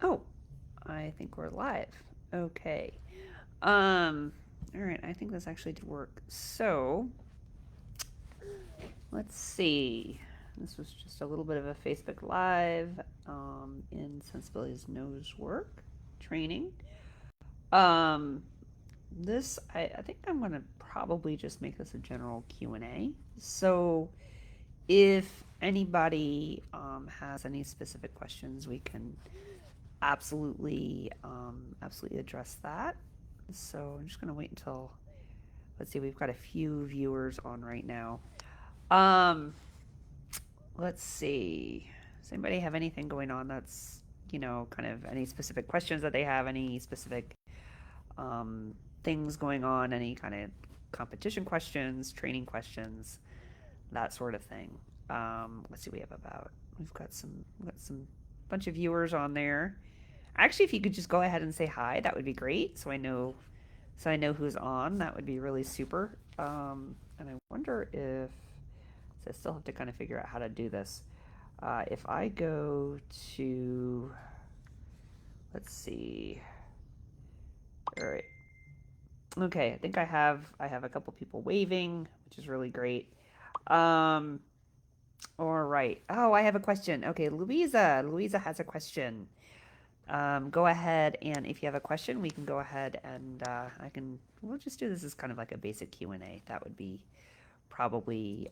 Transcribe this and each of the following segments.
Oh, I think we're live. Okay. All right, I think this actually did work. So, let's see. This was just a little bit of a Facebook Live in Sensibilities Nosework training. Um, I think I'm going to probably just make this a general Q&A. So, if anybody has any specific questions, we can absolutely address that. So I'm just gonna wait until, let's see, we've got a few viewers on right now. Um, let's see. Does anybody have anything going on that's, kind of any specific questions that they have, any specific um, things going on, any kind of competition questions, training questions, that sort of thing. Let's see, we've got some bunch of viewers on there. Actually, if you could just go ahead and say hi, that would be great. So I know who's on. That would be really super. And I wonder if so I still have to kind of figure out how to do this. If I go to, let's see. All right. Okay, I think I have a couple people waving, which is really great. Um, all right. Oh, I have a question. Okay, Louisa. Louisa has a question. Go ahead, and if you have a question, we can go ahead and we'll just do this as kind of like a basic Q&A. That would be probably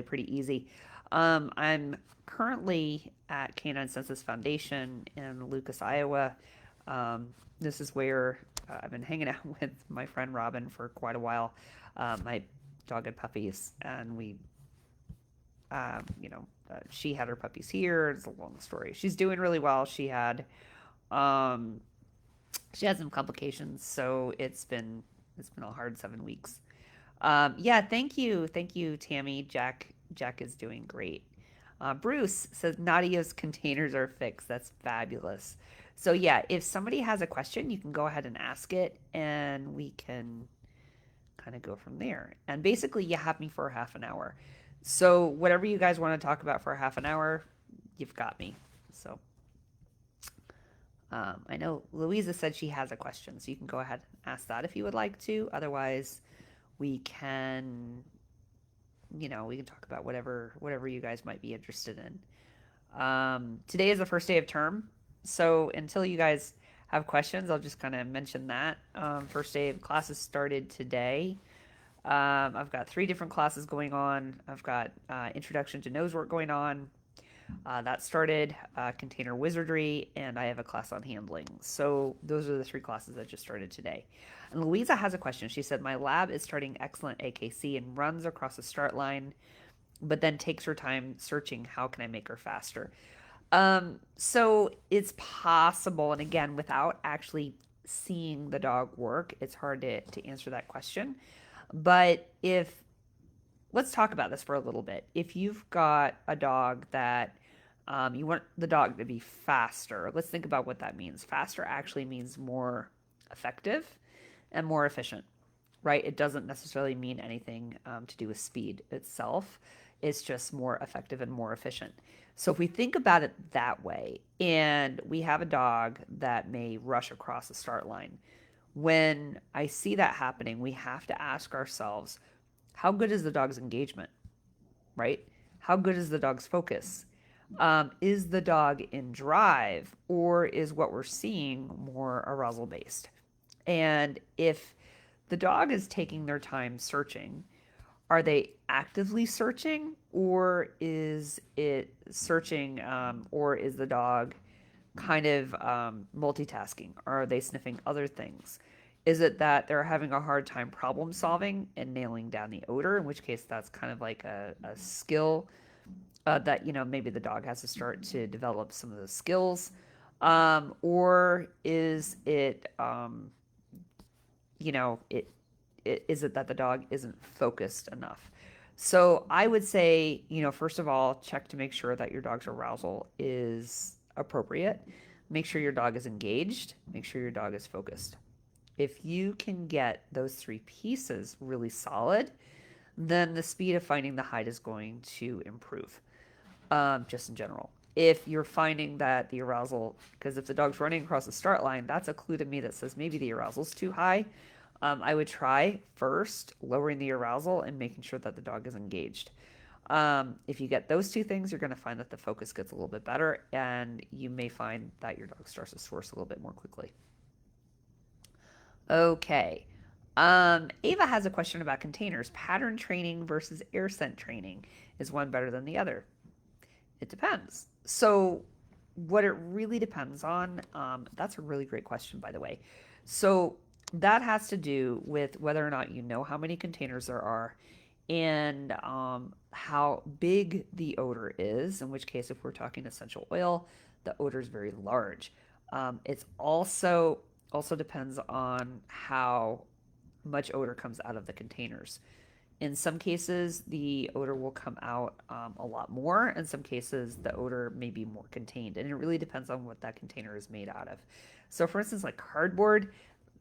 pretty easy. I'm currently at Canine Census Foundation in Lucas, Iowa. This is where I've been hanging out with my friend Robin for quite a while. My dog had puppies, and she had her puppies here. It's a long story. She's doing really well. Um, she had some complications, so it's been a hard 7 weeks. Yeah, thank you, Tammy. Jack is doing great. Bruce says Nadia's containers are fixed. That's fabulous. So yeah, if somebody has a question, you can go ahead and ask it, and we can kind of go from there. And basically, you have me for a half an hour. So whatever you guys want to talk about for a half an hour, you've got me. So I know Louisa said she has a question, so you can go ahead and ask that if you would like to. Otherwise, we can, we can talk about whatever you guys might be interested in. Today is the first day of term, so until you guys have questions, I'll just kind of mention that. First day of classes started today. I've got 3 different classes going on. I've got Introduction to Nosework going on. That started Container Wizardry, and I have a class on handling. So those are the 3 classes that just started today. And Louisa has a question. She said, my lab is starting excellent AKC and runs across the start line, but then takes her time searching. How can I make her faster? So it's possible, and again, without actually seeing the dog work, it's hard to answer that question. But let's talk about this for a little bit. If you've got a dog that you want the dog to be faster, let's think about what that means. Faster actually means more effective and more efficient, right? It doesn't necessarily mean anything to do with speed itself. It's just more effective and more efficient. So if we think about it that way, and we have a dog that may rush across the start line, when I see that happening, we have to ask ourselves, how good is the dog's engagement, right? How good is the dog's focus? Is the dog in drive, or is what we're seeing more arousal based? And if the dog is taking their time searching, are they actively searching, or is it searching, or is the dog kind of multitasking? Are they sniffing other things? Is it that they're having a hard time problem solving and nailing down the odor, in which case that's kind of like a skill that, maybe the dog has to start to develop some of those skills? Or is it, is it that the dog isn't focused enough? So I would say, first of all, check to make sure that your dog's arousal is appropriate. Make sure your dog is engaged. Make sure your dog is focused. If you can get those 3 pieces really solid, then the speed of finding the hide is going to improve, just in general. if you're finding that the arousal, because if the dog's running across the start line, that's a clue to me that says maybe the arousal's too high. I would try first lowering the arousal and making sure that the dog is engaged. If you get those two things, you're going to find that the focus gets a little bit better, and you may find that your dog starts to source a little bit more quickly. Okay. Ava has a question about containers. Pattern training versus air scent training. Is one better than the other? It depends. So, what it really depends on, that's a really great question, by the way. So, that has to do with whether or not you know how many containers there are and how big the odor is. In which case, if we're talking essential oil, the odor is very large. It's also depends on how much odor comes out of the containers. In some cases, the odor will come out a lot more. In some cases, the odor may be more contained. And it really depends on what that container is made out of. So, for instance, like cardboard,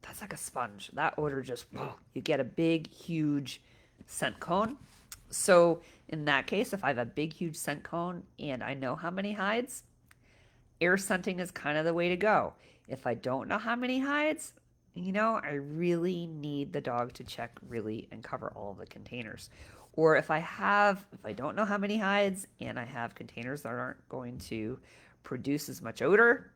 that's like a sponge. That odor just, you get a big, huge scent cone. So, in that case, if I have a big, huge scent cone and I know how many hides, air scenting is kind of the way to go. If I don't know how many hides, I really need the dog to check really and cover all of the containers. Or if I don't know how many hides and I have containers that aren't going to produce as much odor,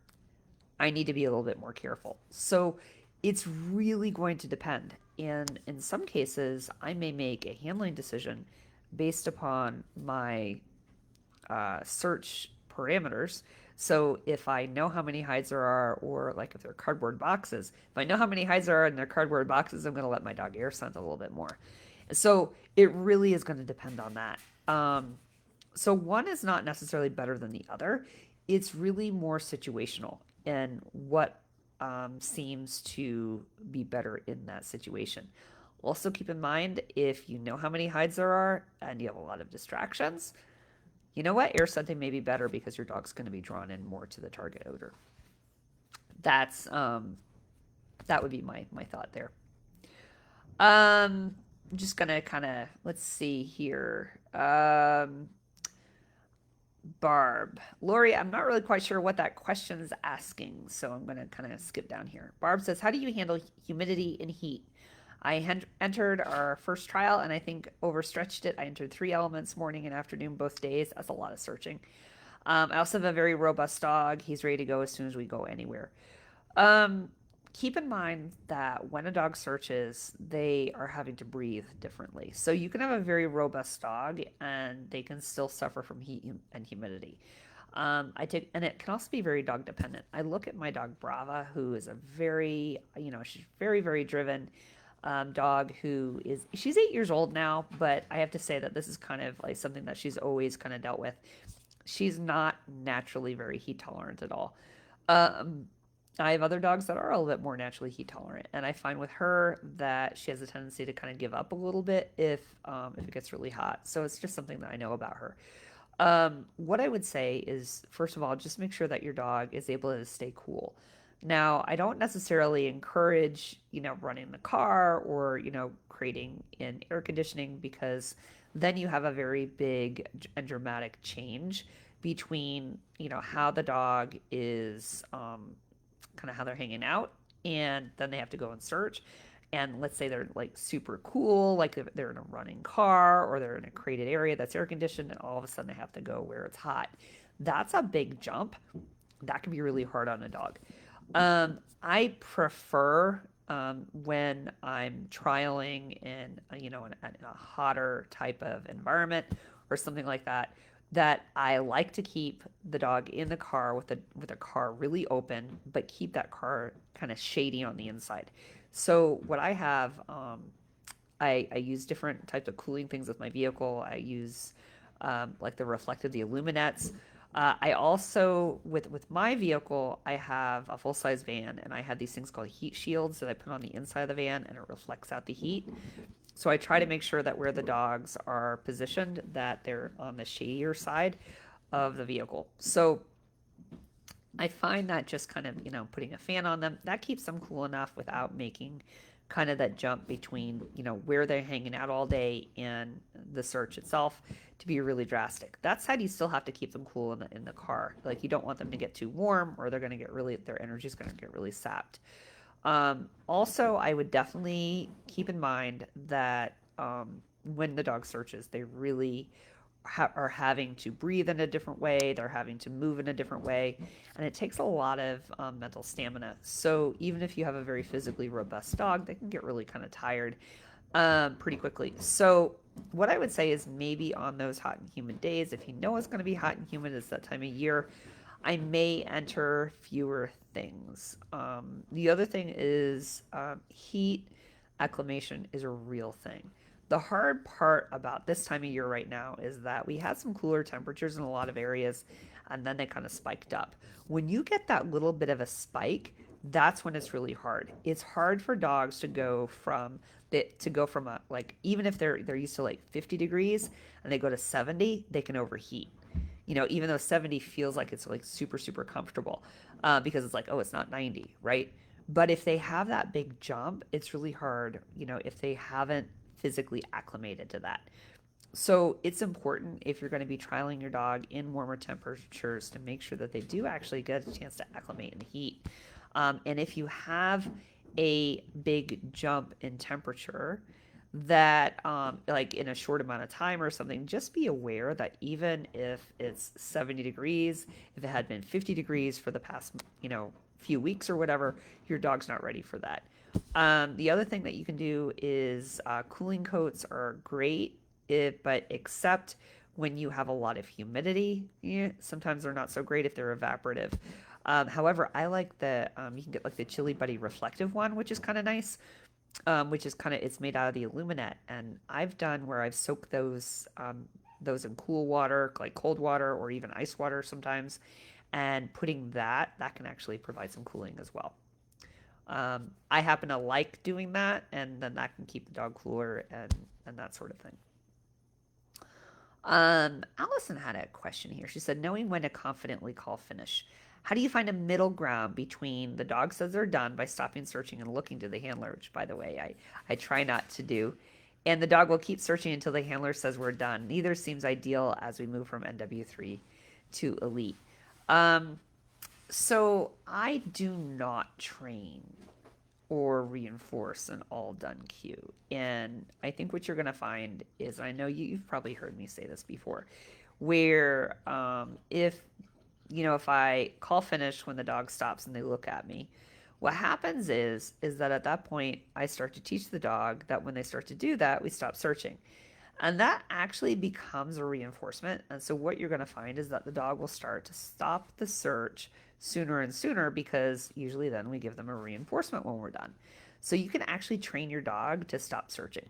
I need to be a little bit more careful. So it's really going to depend. And in some cases, I may make a handling decision based upon my search parameters. So if I know how many hides there are, or like if they're cardboard boxes, if I know how many hides there are in their cardboard boxes, I'm going to let my dog air scent a little bit more. So it really is going to depend on that. So one is not necessarily better than the other. It's really more situational and what seems to be better in that situation. Also, keep in mind if you know how many hides there are and you have a lot of distractions, you know what? Air scenting may be better because your dog's going to be drawn in more to the target odor. That's that would be my thought there. I'm just gonna kind of let's see here. Barb, Lori, I'm not really quite sure what that question is asking, so I'm gonna kind of skip down here. Barb says, "How do you handle humidity and heat?" I entered our first trial and I think overstretched it. I entered 3 elements, morning and afternoon, both days. That's a lot of searching. I also have a very robust dog. He's ready to go as soon as we go anywhere. Um, Keep in mind that when a dog searches, they are having to breathe differently. So you can have a very robust dog and they can still suffer from heat and humidity. And it can also be very dog dependent. I look at my dog Brava, who is a very, she's very, very driven dog she's 8 years old now, but I have to say that this is kind of like something that she's always kind of dealt with. She's not naturally very heat tolerant at all. Um, I have other dogs that are a little bit more naturally heat tolerant, and I find with her that she has a tendency to kind of give up a little bit if it gets really hot. So it's just something that I know about her. What I would say is, first of all, just make sure that your dog is able to stay cool. Now, I don't necessarily encourage, running the car or, creating in air conditioning because then you have a very big and dramatic change between, how the dog is kind of how they're hanging out and then they have to go and search. And let's say they're like super cool, like they're in a running car or they're in a crated area that's air conditioned, and all of a sudden they have to go where it's hot. That's a big jump. That can be really hard on a dog. I prefer when I'm trialing in a hotter type of environment or something like that, that I like to keep the dog in the car with the car really open, but keep that car kind of shady on the inside. So what I have, I use different types of cooling things with my vehicle. I use like the Illuminets. I also with my vehicle, I have a full size van, and I have these things called heat shields that I put on the inside of the van, and it reflects out the heat. So I try to make sure that where the dogs are positioned, that they're on the shadier side of the vehicle. So I find that just kind of, putting a fan on them, that keeps them cool enough without making kind of that jump between, where they're hanging out all day and the search itself to be really drastic. That said, you still have to keep them cool in the car. Like, you don't want them to get too warm, or they're going to get really, their energy is going to get really sapped. Also, I would definitely keep in mind that when the dog searches, they really are having to breathe in a different way. They're having to move in a different way. And it takes a lot of mental stamina. So even if you have a very physically robust dog, they can get really kind of tired pretty quickly. So what I would say is maybe on those hot and humid days, if you know it's going to be hot and humid, it's that time of year, I may enter fewer things. The other thing is heat acclimation is a real thing. The hard part about this time of year right now is that we had some cooler temperatures in a lot of areas, and then they kind of spiked up. When you get that little bit of a spike, that's when it's really hard. It's hard for dogs to go from a, like, even if they're used to like 50 degrees and they go to 70, they can overheat. Even though 70 feels like it's like super, super comfortable, because it's like, oh, it's not 90, right? But if they have that big jump, it's really hard, if they haven't physically acclimated to that. So it's important, if you're going to be trialing your dog in warmer temperatures, to make sure that they do actually get a chance to acclimate in the heat. And if you have a big jump in temperature, that like in a short amount of time or something, just be aware that even if it's 70 degrees, if it had been 50 degrees for the past few weeks or whatever, your dog's not ready for that. The other thing that you can do is cooling coats are great, but except when you have a lot of humidity. Sometimes they're not so great if they're evaporative. However, I like you can get like the Chili Buddy reflective one, which is kind of nice, which is it's made out of the aluminate. And I've done where I've soaked those in cool water, like cold water or even ice water sometimes, and putting that can actually provide some cooling as well. I happen to like doing that, and then that can keep the dog cooler and that sort of thing. Allison had a question here. She said, knowing when to confidently call finish. How do you find a middle ground between the dog says they're done by stopping searching and looking to the handler, which, by the way, I try not to do, and the dog will keep searching until the handler says we're done? Neither seems ideal as we move from NW3 to Elite. Um, so I do not train or reinforce an all done cue. And I think what you're going to find is, I know you've probably heard me say this before, where if I call finish when the dog stops and they look at me, what happens is that at that point I start to teach the dog that when they start to do that, we stop searching. And that actually becomes a reinforcement. And so what you're going to find is that the dog will start to stop the search sooner and sooner, because usually then we give them a reinforcement when we're done. So you can actually train your dog to stop searching.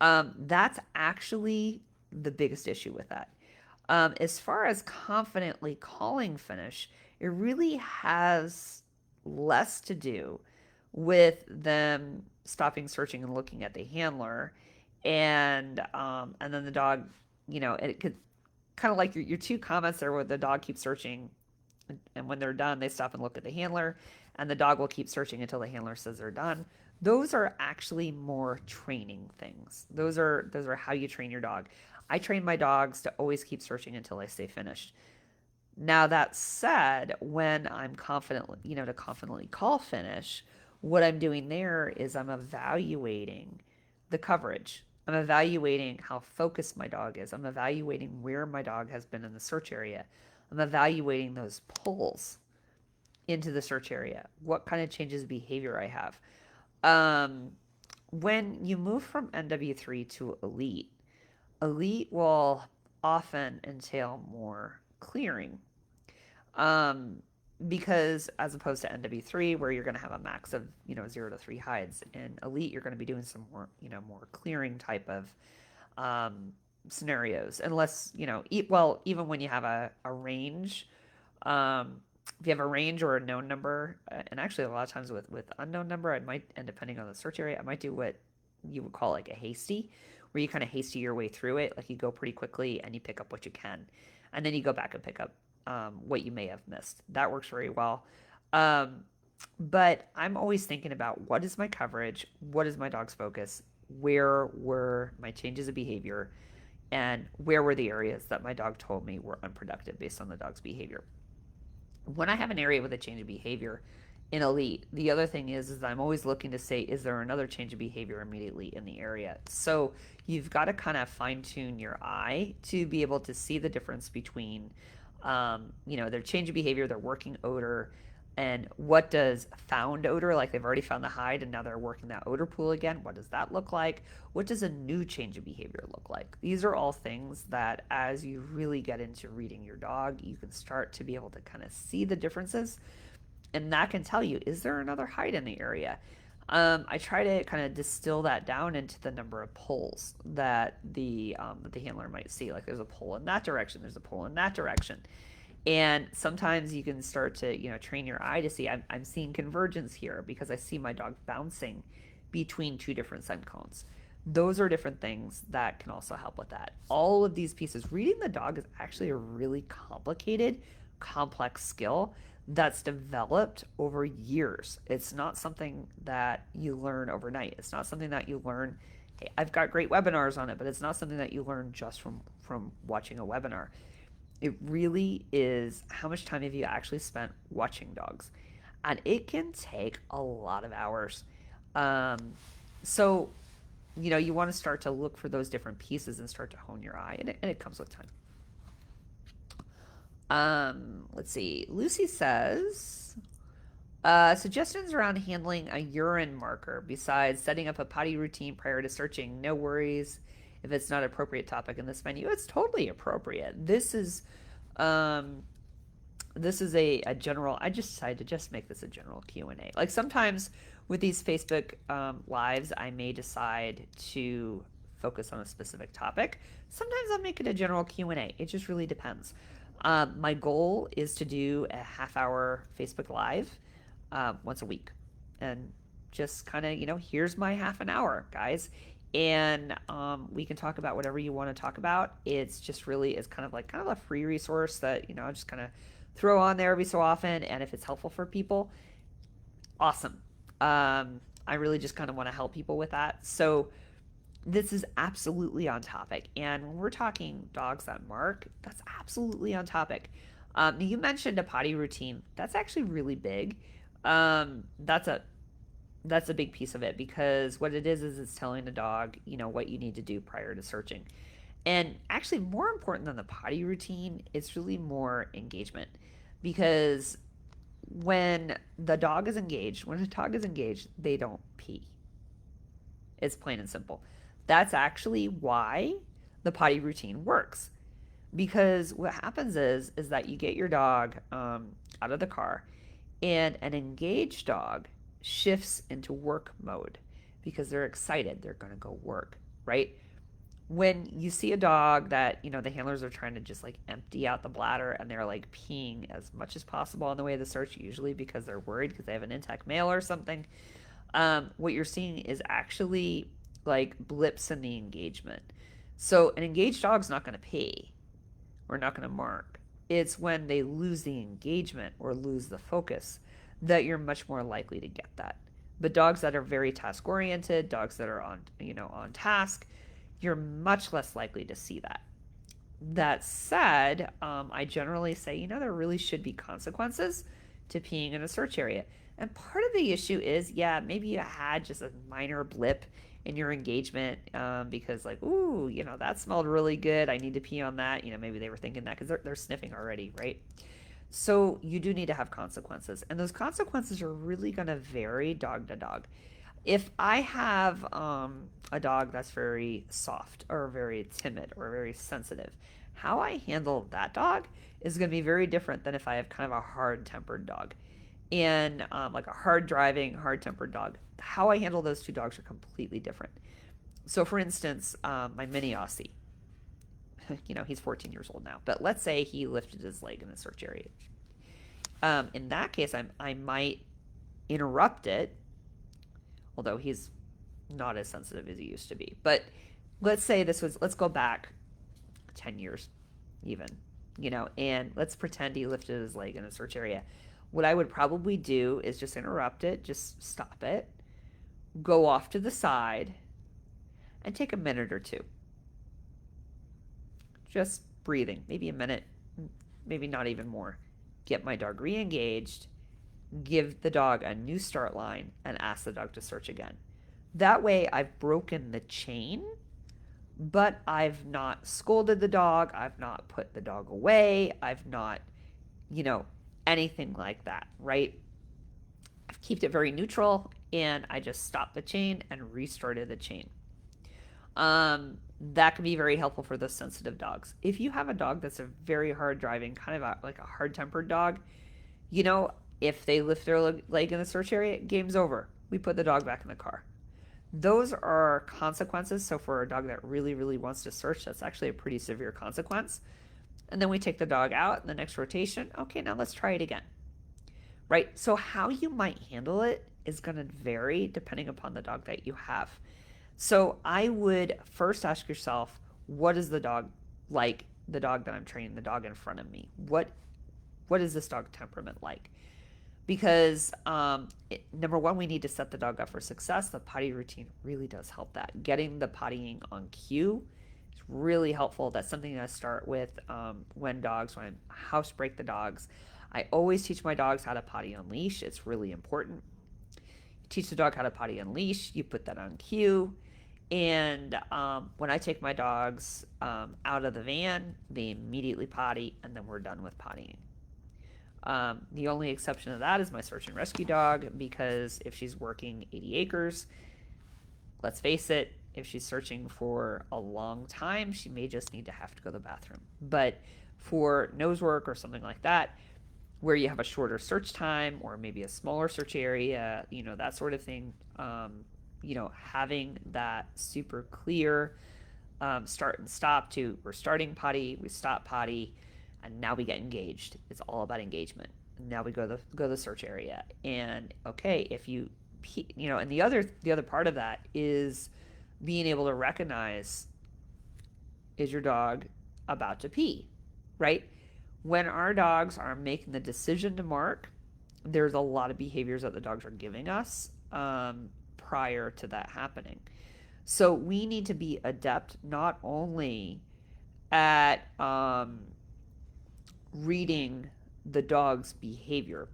That's actually the biggest issue with that. As far as confidently calling finish, it really has less to do with them stopping searching and looking at the handler, and then the dog, it could kind of like your two comments there, where the dog keeps searching, and when they're done, they stop and look at the handler, and the dog will keep searching until the handler says they're done. Those are actually more training things. Those are how you train your dog. I train my dogs to always keep searching until I say finished. Now, that said, when I'm confident, to confidently call finish, what I'm doing there is I'm evaluating the coverage. I'm evaluating how focused my dog is. I'm evaluating where my dog has been in the search area. I'm evaluating those pulls into the search area, what kind of changes of behavior I have. When you move from NW3 to Elite, Elite will often entail more clearing. Um, because as opposed to NW3, where you're going to have a max of 0 to 3 hides, in Elite you're going to be doing some more clearing type of scenarios, unless even when you have a range. If you have a range or a known number, and actually a lot of times with unknown number, I might, and depending on the search area, I might do what you would call like a hasty, where you kind of hasty your way through it. Like, you go pretty quickly and you pick up what you can, and then you go back and pick up what you may have missed. That works very well. But I'm always thinking about what is my coverage, what is my dog's focus, where were my changes of behavior, and where were the areas that my dog told me were unproductive based on the dog's behavior. When I have an area with a change of behavior in elite, the other thing is I'm always looking to say, is there another change of behavior immediately in the area? So you've got to kind of fine tune your eye to be able to see the difference between, their change of behavior, their working odor, and what does found odor, like they've already found the hide and now they're working that odor pool again, what does that look like? What does a new change of behavior look like? These are all things that as you really get into reading your dog, you can start to be able to kind of see the differences, and that can tell you, is there another hide in the area? I try to kind of distill that down into the number of pulls that the handler might see. Like there's a pull in that direction, there's a pull in that direction, and sometimes you can start to train your eye to see, I'm seeing convergence here because I see my dog bouncing between two different scent cones. Those are different things that can also help with that. All of these pieces, reading the dog is actually a really complicated, complex skill that's developed over years. It's not something that you learn overnight. It's not something that you learn. Hey, I've got great webinars on it, but it's not something that you learn just from watching a webinar. It really is, how much time have you actually spent watching dogs? And it can take a lot of hours. Um, so, you want to start to look for those different pieces and start to hone your eye, and it comes with time. Let's see. Lucy says, suggestions around handling a urine marker besides setting up a potty routine prior to searching. No worries if it's not an appropriate topic in this menu. It's totally appropriate. Um, this is a general. I just decided to just make this a general Q&A. Like sometimes with these Facebook lives, I may decide to focus on a specific topic. Sometimes I'll make it a general Q&A. It just really depends. My goal is to do a half-hour Facebook Live once a week, and just kind of, here's my half an hour, guys, and we can talk about whatever you want to talk about. It's just really is kind of a free resource that I just kind of throw on there every so often, and if it's helpful for people, awesome. I really just kind of want to help people with that. So this is absolutely on topic. And when we're talking dogs that mark, that's absolutely on topic. You mentioned a potty routine. That's actually really big. That's a big piece of it, because what it is it's telling the dog, what you need to do prior to searching. And actually, more important than the potty routine, it's really more engagement, because when a dog is engaged, they don't pee. It's plain and simple. That's actually why the potty routine works. Because what happens is that you get your dog out of the car, and an engaged dog shifts into work mode because they're excited. They're going to go work, right? When you see a dog that, the handlers are trying to just like empty out the bladder and they're like peeing as much as possible on the way to the search, usually because they're worried because they have an intact male or something, what you're seeing is actually like blips in the engagement. So an engaged dog's not going to pee or not going to mark. It's when they lose the engagement or lose the focus that you're much more likely to get that. But dogs that are very task oriented, dogs that are on task, you're much less likely to see that. That said, I generally say, there really should be consequences to peeing in a search area. And part of the issue is, yeah, maybe you had just a minor blip in your engagement because, like, ooh, that smelled really good. I need to pee on that. Maybe they were thinking that because they're sniffing already, right? So you do need to have consequences. And those consequences are really going to vary dog to dog. If I have a dog that's very soft or very timid or very sensitive, how I handle that dog is going to be very different than if I have kind of a hard-tempered dog. And like a hard driving, hard tempered dog, how I handle those two dogs are completely different. So, for instance, my mini Aussie, he's 14 years old now, but let's say he lifted his leg in the search area. In that case, I might interrupt it, although he's not as sensitive as he used to be. But let's say let's go back 10 years even, and let's pretend he lifted his leg in a search area. what I would probably do is just interrupt it, just stop it, go off to the side, and take a minute or two. Just breathing, maybe a minute, maybe not even more. Get my dog re engaged, give the dog a new start line, and ask the dog to search again. That way, I've broken the chain, but I've not scolded the dog. I've not put the dog away. I've not, you know, anything like that, right? I've kept it very neutral and I just stopped the chain and restarted the chain. That can be very helpful for the sensitive dogs. If you have a dog that's a very hard driving, kind of like a hard tempered dog, you know, if they lift their leg in the search area, game's over. We put the dog back in the car. Those are consequences. So for a dog that really, really wants to search, that's actually a pretty severe consequence. And then we take the dog out in the next rotation. Okay, now let's try it again. Right? So how you might handle it is going to vary depending upon the dog that you have. So I would first ask yourself, what is the dog like? The dog that I'm training, the dog in front of me. What is this dog temperament like? Because number one, we need to set the dog up for success. The potty routine really does help that. Getting the pottying on cue is really helpful. That's something I start with when I house break the dogs. I always teach my dogs how to potty on leash. It's really important. You teach the dog how to potty on leash. You put that on cue. And when I take my dogs out of the van, they immediately potty, and then we're done with pottying. The only exception to that is my search and rescue dog, because if she's working 80 acres, let's face it, if she's searching for a long time, she may just need to have to go to the bathroom. But for Nosework or something like that, where you have a shorter search time or maybe a smaller search area, that sort of thing, having that super clear start and stop to we're starting potty, we stop potty, and now we get engaged. It's all about engagement. Now we go to the search area, and okay, if you and the other part of that is being able to recognize, is your dog about to pee, right? When our dogs are making the decision to mark, there's a lot of behaviors that the dogs are giving us prior to that happening. So we need to be adept not only at reading the dog's behavior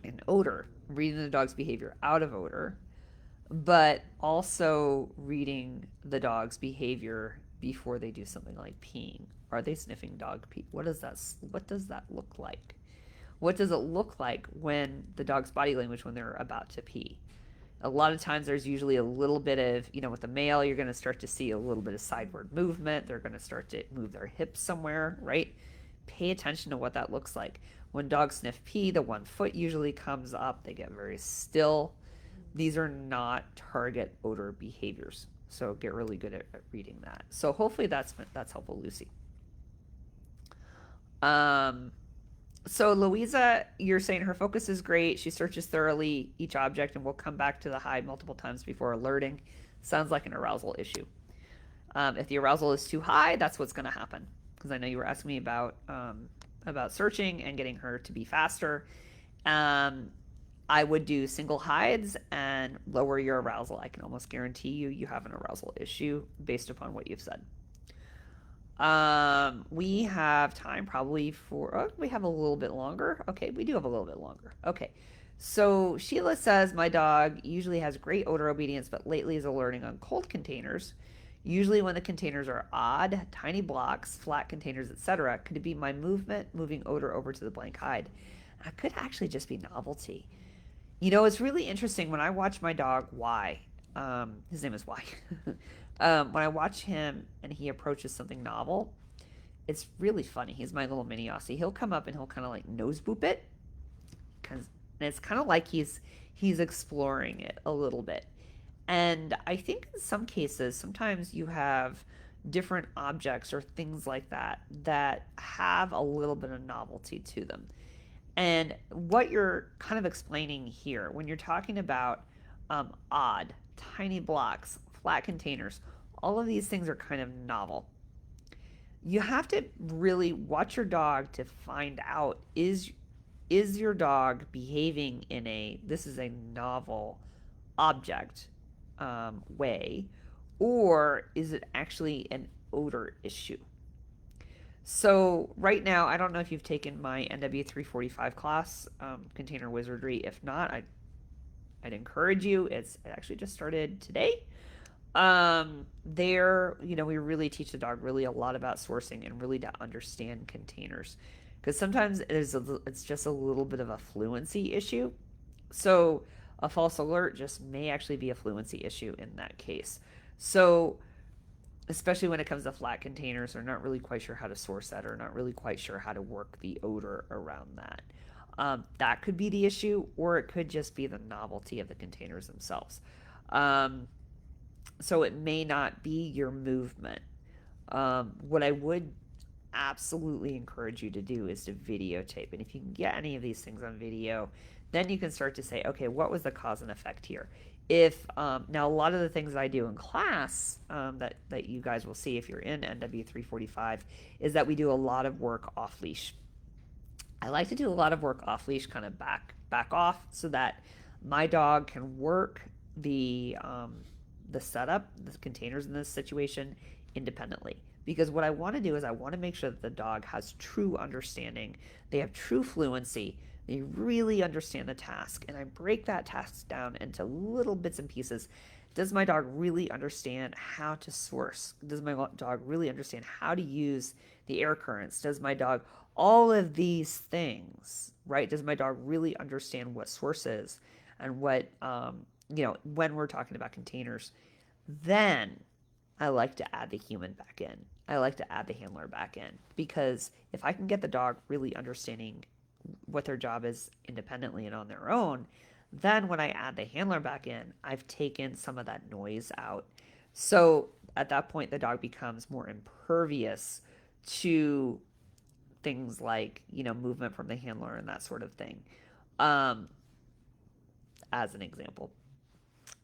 in odor, reading the dog's behavior out of odor, but also reading the dog's behavior before they do something like peeing. Are they sniffing dog pee? What does that look like? What does it look like when the dog's body language when they're about to pee? A lot of times there's usually a little bit of, with the male, you're going to start to see a little bit of sideward movement. They're going to start to move their hips somewhere, right? Pay attention to what that looks like. When dogs sniff pee, the one foot usually comes up. They get very still. These are not target odor behaviors. So get really good at reading that. So hopefully that's helpful, Lucy. So Louisa, you're saying her focus is great. She searches thoroughly each object and will come back to the hide multiple times before alerting. Sounds like an arousal issue. If the arousal is too high, that's what's going to happen. Because I know you were asking me about searching and getting her to be faster. I would do single hides and lower your arousal. I can almost guarantee you have an arousal issue based upon what you've said. We have time probably we have a little bit longer. Okay, we do have a little bit longer. Okay, so Sheila says, my dog usually has great odor obedience, but lately is alerting on cold containers. Usually when the containers are odd, tiny blocks, flat containers, etc. Could it be my moving odor over to the blank hide? It could actually just be novelty. It's really interesting when I watch my dog, Y. His name is Y. When I watch him and he approaches something novel, it's really funny. He's my little mini Aussie. He'll come up and he'll kind of like nose boop it. And it's kind of like he's exploring it a little bit. And I think in some cases, sometimes you have different objects or things like that have a little bit of novelty to them. And what you're kind of explaining here, when you're talking about odd, tiny blocks, flat containers, all of these things are kind of novel. You have to really watch your dog to find out, is is your dog behaving in this is a novel object way, or is it actually an odor issue? So right now, I don't know if you've taken my NW345 class, Container Wizardry. If not, I'd encourage you. It actually just started today. There, we really teach the dog really a lot about sourcing and really to understand containers, because sometimes it's just a little bit of a fluency issue. So a false alert just may actually be a fluency issue in that case. So especially when it comes to flat containers, they're not really quite sure how to source that, or not really quite sure how to work the odor around that. That could be the issue, or it could just be the novelty of the containers themselves. So it may not be your movement. What I would absolutely encourage you to do is to videotape. And if you can get any of these things on video, then you can start to say, okay, what was the cause and effect here? If now a lot of the things I do in class that you guys will see if you're in NW345 is that we do a lot of work off leash. I like to do a lot of work off leash, kind of back off, so that my dog can work the setup, the containers in this situation independently. Because what I want to do is I want to make sure that the dog has true understanding, they have true fluency, they really understand the task, and I break that task down into little bits and pieces. Does my dog really understand how to source? Does my dog really understand how to use the air currents? Does my dog, all of these things, right? Does my dog really understand what source is and what, when we're talking about containers? Then I like to add the human back in. I like to add the handler back in, because if I can get the dog really understanding what their job is independently and on their own, then when I add the handler back in, I've taken some of that noise out. So at that point, the dog becomes more impervious to things like, movement from the handler and that sort of thing, as an example.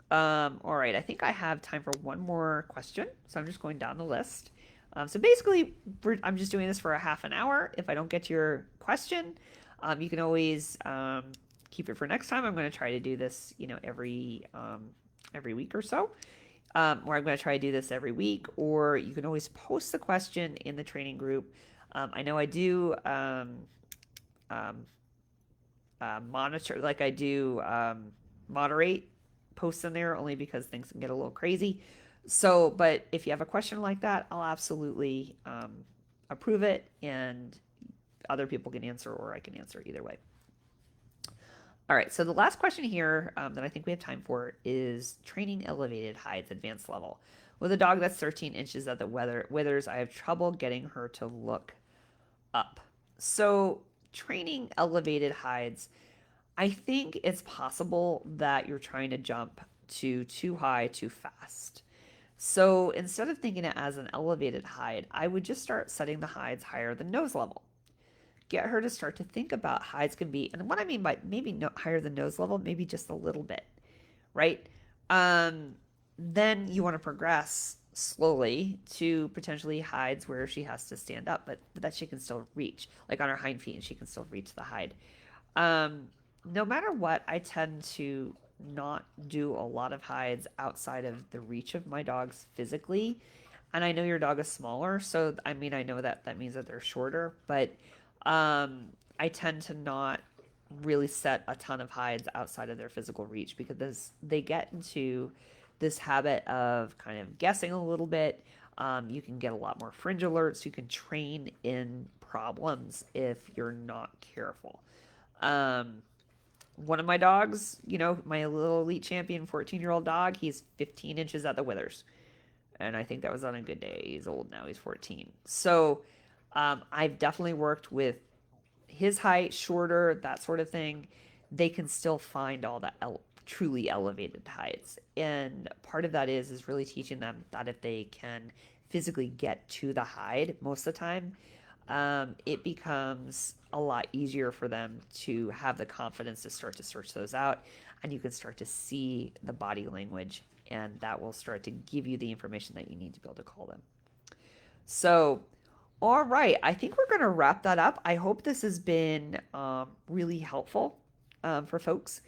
All right, I think I have time for one more question, so I'm just going down the list. So basically, I'm just doing this for a half an hour. If I don't get to your question, you can always keep it for next time. I'm going to try to do this, every week or so, or I'm going to try to do this every week. Or you can always post the question in the training group. I know I do monitor, like I do moderate posts in there, only because things can get a little crazy. So, but if you have a question like that, I'll absolutely approve it, and other people can answer, or I can answer, either way. All right, so the last question here that I think we have time for is training elevated hides advanced level. With a dog that's 13 inches at the withers, I have trouble getting her to look up. So training elevated hides, I think it's possible that you're trying to jump too high too fast. So instead of thinking it as an elevated hide, I would just start setting the hides higher than nose level. Get her to start to think about hides can be, and what I mean by maybe no higher than nose level, maybe just a little bit, right? Then you want to progress slowly to potentially hides where she has to stand up, but that she can still reach, like on her hind feet, and she can still reach the hide. No matter what, I tend to not do a lot of hides outside of the reach of my dogs physically. And I know your dog is smaller, so I mean, I know that means that they're shorter, but I tend to not really set a ton of hides outside of their physical reach, because they get into this habit of kind of guessing a little bit. You can get a lot more fringe alerts. You can train in problems if you're not careful. One of my dogs, my little elite champion 14-year-old dog, he's 15 inches at the withers. And I think that was on a good day. He's old now, he's 14. So I've definitely worked with his height, shorter, that sort of thing. They can still find all that truly elevated heights. And part of that is really teaching them that if they can physically get to the hide most of the time, it becomes a lot easier for them to have the confidence to start to search those out. And you can start to see the body language, and that will start to give you the information that you need to be able to call them. So All right, I think we're going to wrap that up. I hope this has been really helpful for folks.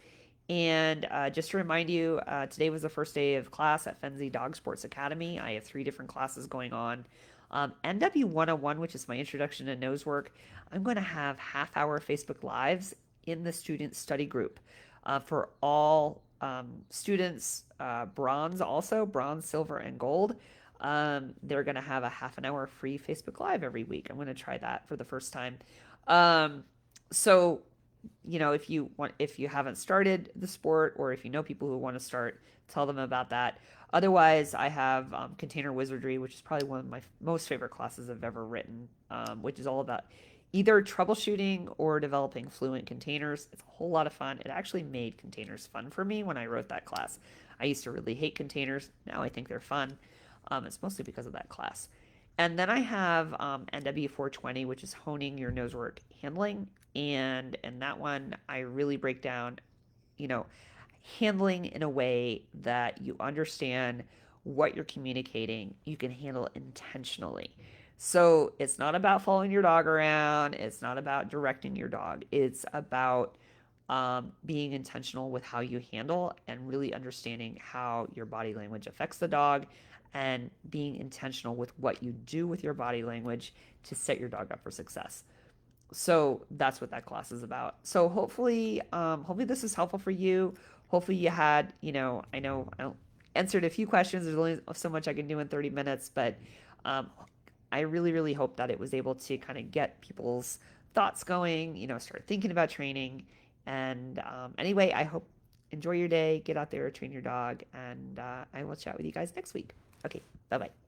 And just to remind you, today was the first day of class at Fenzi Dog Sports Academy. I have 3 different classes going on. NW 101, which is my introduction to Nosework, I'm going to have half-hour Facebook Lives in the student study group for all students, bronze also, bronze, silver, and gold. They're going to have a half an hour free Facebook Live every week. I'm going to try that for the first time. Um, so if you want, if you haven't started the sport, or if you know people who want to start, tell them about that. Otherwise, I have Container Wizardry, which is probably one of my most favorite classes I've ever written, which is all about either troubleshooting or developing fluent containers. It's a whole lot of fun. It actually made containers fun for me when I wrote that class. I used to really hate containers. Now I think they're fun. It's mostly because of that class. And then I have NW420, which is honing your nosework handling. And in that one, I really break down, you know, handling in a way that you understand what you're communicating, you can handle intentionally. So it's not about following your dog around, it's not about directing your dog, it's about being intentional with how you handle and really understanding how your body language affects the dog, and being intentional with what you do with your body language to set your dog up for success. So that's what that class is about. So hopefully this is helpful for you. Hopefully you had, I know I answered a few questions. There's only so much I can do in 30 minutes, but um, I really, really hope that it was able to kind of get people's thoughts going, start thinking about training. And anyway, I hope enjoy your day, get out there, train your dog, and I will chat with you guys next week. Okay, bye bye.